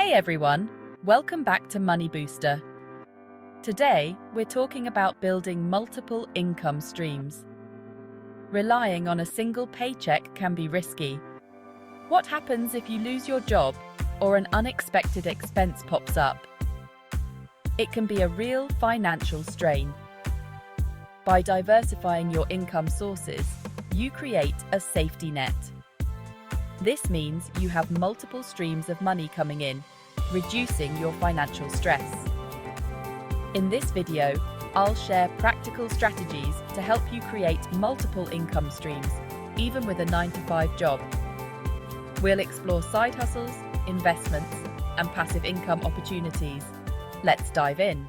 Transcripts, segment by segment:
Hey everyone, welcome back to Money Booster. Today, we're talking about building multiple income streams. Relying on a single paycheck can be risky. What happens if you lose your job or an unexpected expense pops up? It can be a real financial strain. By diversifying your income sources, you create a safety net. This means you have multiple streams of money coming in, reducing your financial stress. In this video, I'll share practical strategies to help you create multiple income streams, even with a 9-to-5 job. We'll explore side hustles, investments, and passive income opportunities. Let's dive in.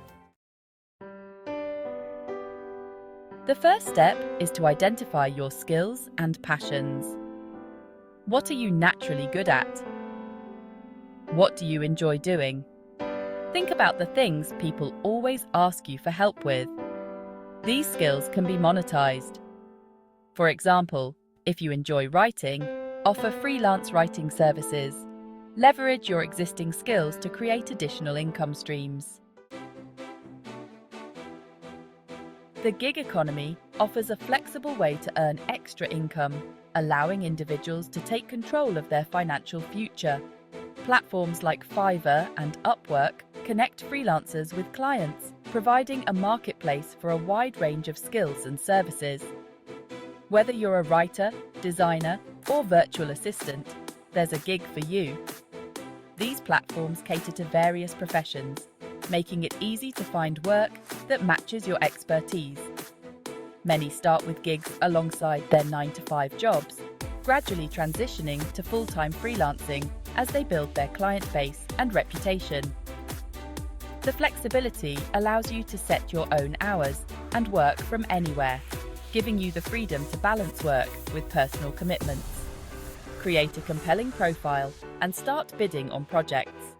The first step is to identify your skills and passions. What are you naturally good at? What do you enjoy doing? Think about the things people always ask you for help with. These skills can be monetized. For example, if you enjoy writing, offer freelance writing services. Leverage your existing skills to create additional income streams. The gig economy offers a flexible way to earn extra income, allowing individuals to take control of their financial future. Platforms like Fiverr and Upwork connect freelancers with clients, providing a marketplace for a wide range of skills and services. Whether you're a writer, designer, or virtual assistant, there's a gig for you. These platforms cater to various professions, making it easy to find work that matches your expertise. Many start with gigs alongside their 9-to-5 jobs, gradually transitioning to full-time freelancing as they build their client base and reputation. The flexibility allows you to set your own hours and work from anywhere, giving you the freedom to balance work with personal commitments. Create a compelling profile and start bidding on projects.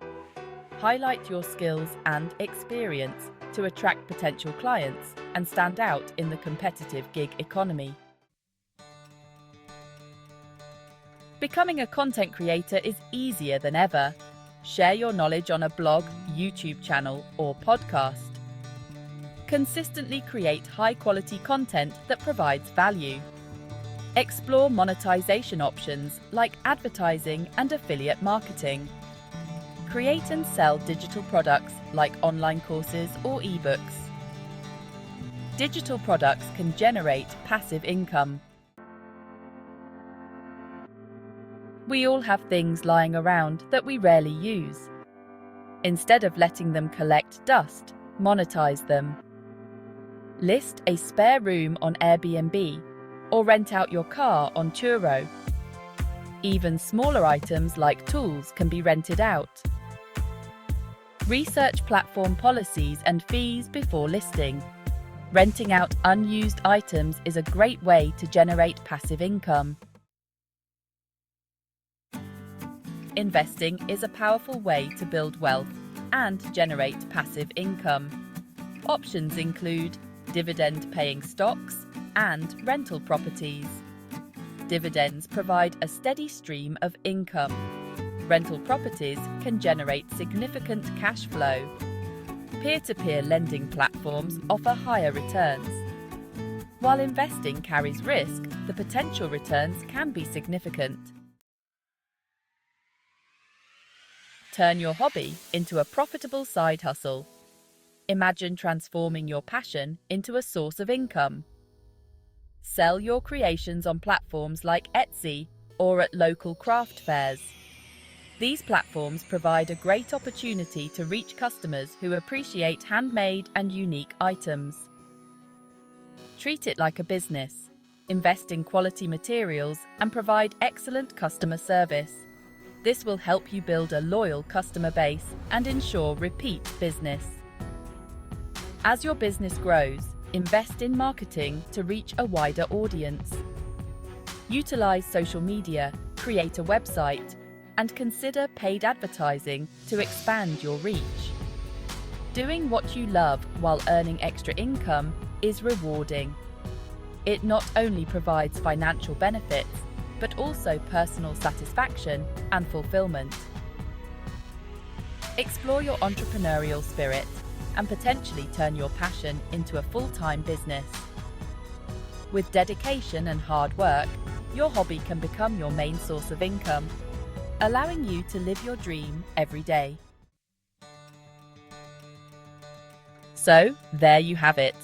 Highlight your skills and experience to attract potential clients and stand out in the competitive gig economy. Becoming a content creator is easier than ever. Share your knowledge on a blog, YouTube channel, or podcast. Consistently create high-quality content that provides value. Explore monetization options like advertising and affiliate marketing. Create and sell digital products like online courses or ebooks. Digital products can generate passive income. We all have things lying around that we rarely use. Instead of letting them collect dust, monetize them. List a spare room on Airbnb or rent out your car on Turo. Even smaller items like tools can be rented out. Research platform policies and fees before listing. Renting out unused items is a great way to generate passive income. Investing is a powerful way to build wealth and generate passive income. Options include dividend-paying stocks and rental properties. Dividends provide a steady stream of income. Rental properties can generate significant cash flow. Peer-to-peer lending platforms offer higher returns. While investing carries risk, the potential returns can be significant. Turn your hobby into a profitable side hustle. Imagine transforming your passion into a source of income. Sell your creations on platforms like Etsy or at local craft fairs. These platforms provide a great opportunity to reach customers who appreciate handmade and unique items. Treat it like a business. Invest in quality materials and provide excellent customer service. This will help you build a loyal customer base and ensure repeat business. As your business grows, invest in marketing to reach a wider audience. Utilize social media, create a website, and consider paid advertising to expand your reach. Doing what you love while earning extra income is rewarding. It not only provides financial benefits, but also personal satisfaction and fulfillment. Explore your entrepreneurial spirit and potentially turn your passion into a full-time business. With dedication and hard work, your hobby can become your main source of income, allowing you to live your dream every day. So, there you have it.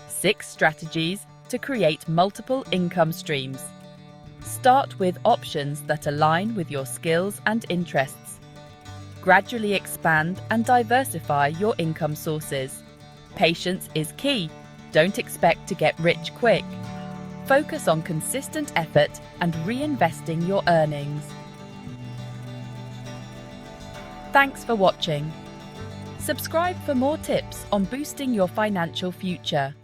6 strategies to create multiple income streams. Start with options that align with your skills and interests. Gradually expand and diversify your income sources. Patience is key. Don't expect to get rich quick. Focus on consistent effort and reinvesting your earnings. Thanks for watching. Subscribe for more tips on boosting your financial future.